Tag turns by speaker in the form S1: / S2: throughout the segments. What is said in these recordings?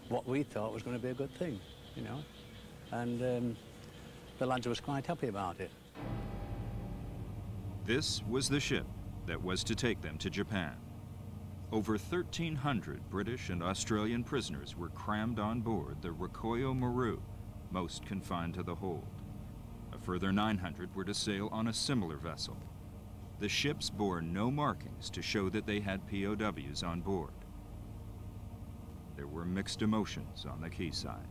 S1: what we thought was going to be a good thing, you know. And the lads was quite happy about it.
S2: This was the ship that was to take them to Japan. Over 1,300 British and Australian prisoners were crammed on board the Rikoyo Maru, most confined to the hold. A further 900 were to sail on a similar vessel. The ships bore no markings to show that they had POWs on board. There were mixed emotions on the quayside.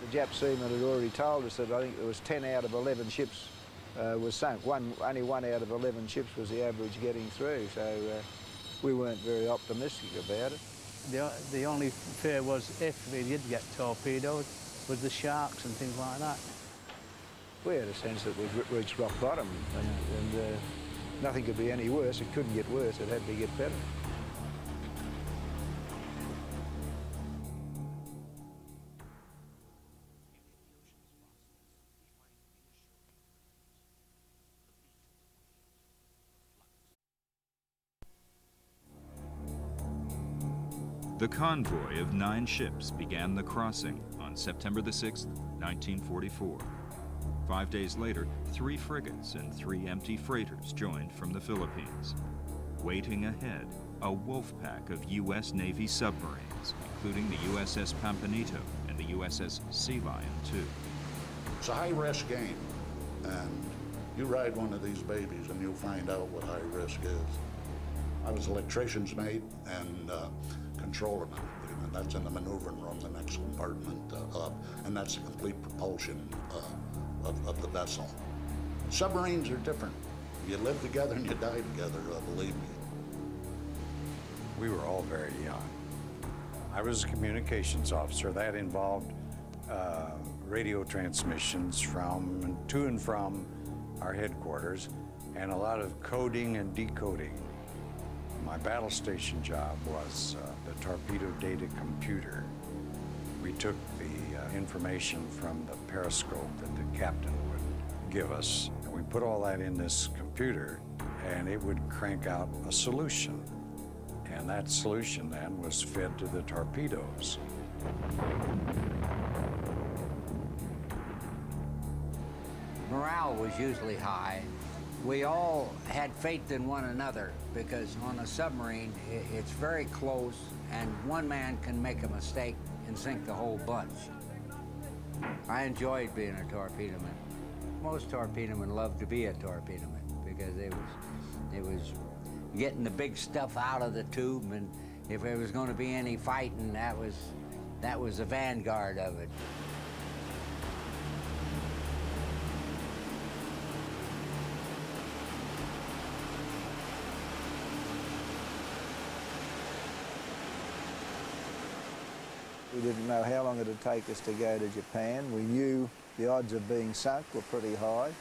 S3: The Jap seaman had already told us that I think there was 10 out of 11 ships was sunk. Only 1 out of 11 ships was the average getting through, so we weren't very optimistic about it.
S1: The only fear was if we did get torpedoed, was the sharks and things like that.
S3: We had a sense that we'd reached rock bottom, and nothing could be any worse. It couldn't get worse, it had to get better.
S2: The convoy of 9 ships began the crossing on September the 6th, 1944. 5 days later, 3 frigates and 3 empty freighters joined from the Philippines. Waiting ahead, a wolf pack of U.S. Navy submarines, including the USS Pampanito and the USS Sealion II.
S4: It's a high-risk game, and you ride one of these babies and you'll find out what high risk is. I was electrician's mate and controller man, and that's in the maneuvering room, the next compartment up, and that's the complete propulsion of the vessel. Submarines are different. You live together and you die together, believe me.
S5: We were all very young. I was a communications officer. That involved radio transmissions to and from our headquarters, and a lot of coding and decoding. My battle station job was the torpedo data computer. We took the information from the periscope that the captain would give us, and we put all that in this computer, and it would crank out a solution. And that solution then was fed to the torpedoes.
S6: Morale was usually high. We all had faith in one another because on a submarine, it's very close and one man can make a mistake and sink the whole bunch. I enjoyed being a torpedoman. Most torpedomen love to be a torpedoman because it was getting the big stuff out of the tube, and if there was going to be any fighting, that was the vanguard of it.
S3: We didn't know how long it would take us to go to Japan. We knew the odds of being sunk were pretty high.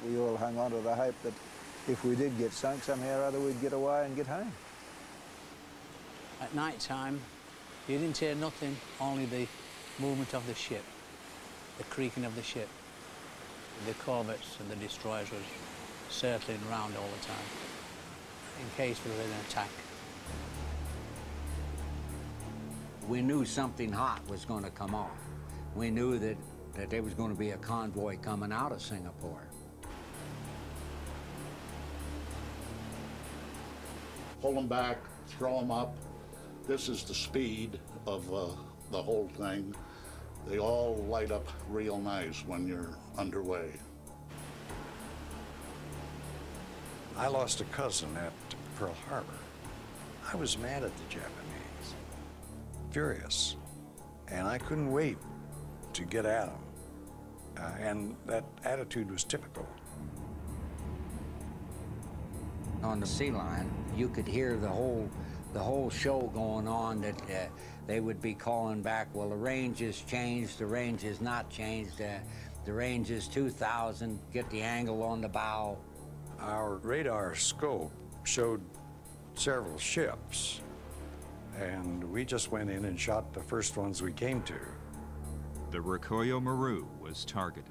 S3: We all hung on to the hope that if we did get sunk, somehow or other we'd get away and get home.
S1: At night time, you didn't hear nothing, only the movement of the ship, the creaking of the ship. The corvettes and the destroyers was circling around all the time, in case we were in an attack.
S6: We knew something hot was going to come off. We knew that there was going to be a convoy coming out of Singapore.
S4: Pull them back, throw them up. This is the speed of the whole thing. They all light up real nice when you're underway.
S5: I lost a cousin at Pearl Harbor. I was mad at the Japanese. Furious, and I couldn't wait to get at them, and that attitude was typical.
S6: On the sea line, you could hear the whole show going on that they would be calling back, well, the range has changed, the range has not changed, the range is 2,000, get the angle on the bow.
S5: Our radar scope showed several ships, and we just went in and shot the first ones we came to.
S2: The Rikoyo Maru was targeted.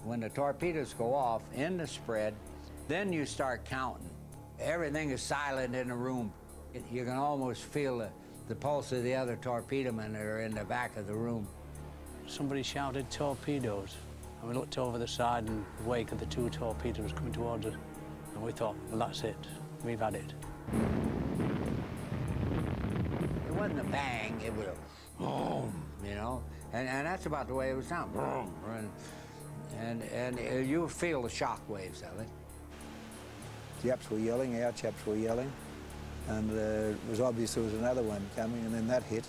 S6: When the torpedoes go off in the spread, then you start counting. Everything is silent in the room. You can almost feel the pulse of the other torpedo men that are in the back of the room.
S1: Somebody shouted torpedoes, and we looked over the side and the wake of the two torpedoes coming towards us, and we thought, well, that's it, we've had it.
S6: It wasn't a bang, it was a boom, you know, and that's about the way it was sound, boom, and you feel the shock waves of it.
S3: Japs were yelling, our chaps were yelling, and it was obvious there was another one coming, and then that hit.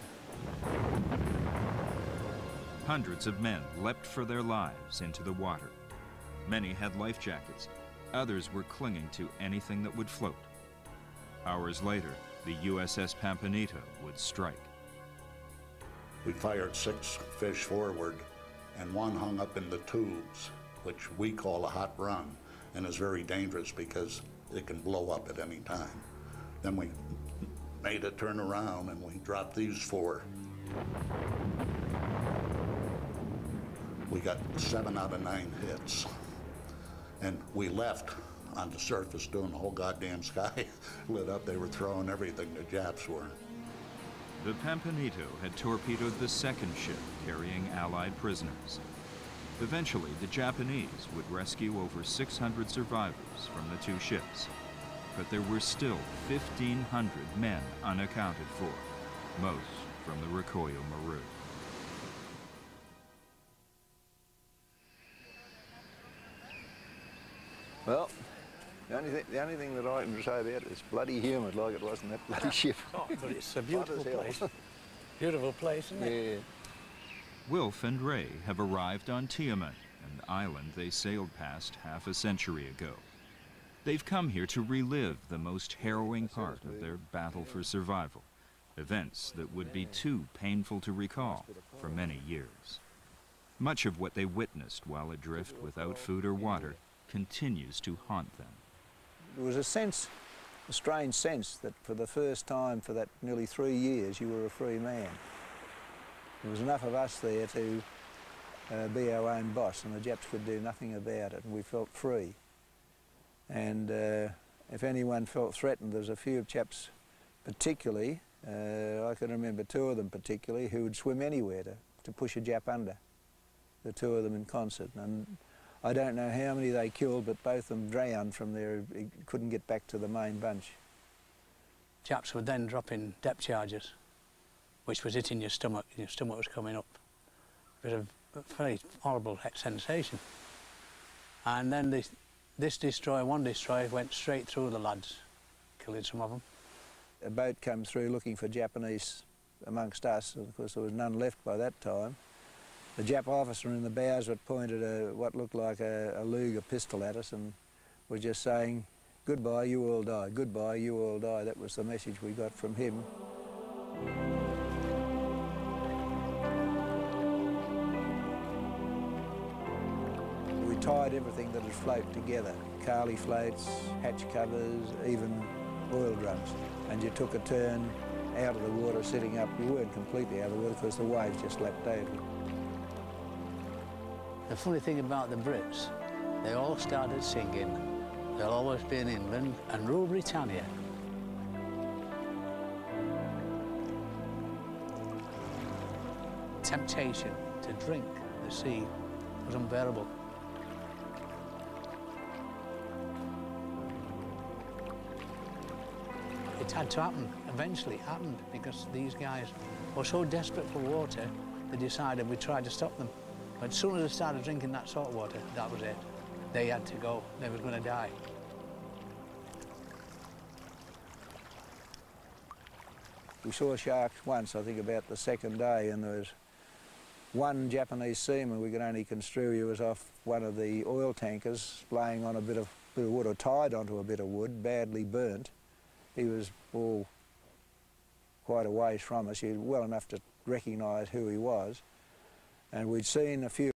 S2: Hundreds of men leapt for their lives into the water. Many had life jackets. Others were clinging to anything that would float. Hours later, the USS Pampanito would strike.
S4: We fired 6 fish forward, and one hung up in the tubes, which we call a hot run, and is very dangerous because it can blow up at any time. Then we made it turn around, and we dropped these 4. We got 7 out of 9 hits. And we left on the surface doing the whole goddamn sky lit up. They were throwing everything, the Japs were.
S2: The Pampanito had torpedoed the second ship carrying Allied prisoners. Eventually, the Japanese would rescue over 600 survivors from the 2 ships. But there were still 1,500 men unaccounted for, most from the Rekoyo Maru.
S3: Well, the only thing that I can say about it is bloody humid like it was in that bloody ship.
S1: Oh, but it's a beautiful place. Beautiful place, isn't it?
S3: Yeah.
S2: Wilf and Ray have arrived on Tiamat, an island they sailed past half a century ago. They've come here to relive the most harrowing part of their battle for survival, events that would be too painful to recall for many years. Much of what they witnessed while adrift without food or water continues to haunt them.
S3: There was a strange sense that for the first time for that nearly 3 years you were a free man. There was enough of us there to be our own boss, and the Japs could do nothing about it, and we felt free. And if anyone felt threatened, there was a few chaps particularly, I can remember 2 of them particularly, who would swim anywhere to push a Jap under, the 2 of them in concert. And I don't know how many they killed, but both of them drowned from there, couldn't get back to the main bunch.
S1: Japs would then drop in depth charges, which was hitting your stomach was coming up. It was a very horrible sensation. And then one destroyer went straight through the lads, killing some of them.
S3: A boat came through looking for Japanese amongst us, and of course there was none left by that time. The Jap officer in the bows had pointed what looked like a Luger pistol at us and was just saying, "Goodbye, you all die. Goodbye, you all die." That was the message we got from him. We tied everything that had float together, Carley floats, hatch covers, even oil drums. And you took a turn out of the water, sitting up. You weren't completely out of the water because the waves just lapped over.
S1: The funny thing about the Brits, they all started singing, "They'll always be in England and rule Britannia." Temptation to drink the sea was unbearable. It had to happen, eventually it happened, because these guys were so desperate for water, they decided we'd try to stop them. But as soon as they started drinking that salt water, that was it. They had to go. They were going to die.
S3: We saw sharks once, I think about the second day, and there was one Japanese seaman we could only construe. He was off one of the oil tankers, laying on a bit of wood, or tied onto a bit of wood, badly burnt. He was all quite a ways from us, well enough to recognise who he was. And we'd seen a few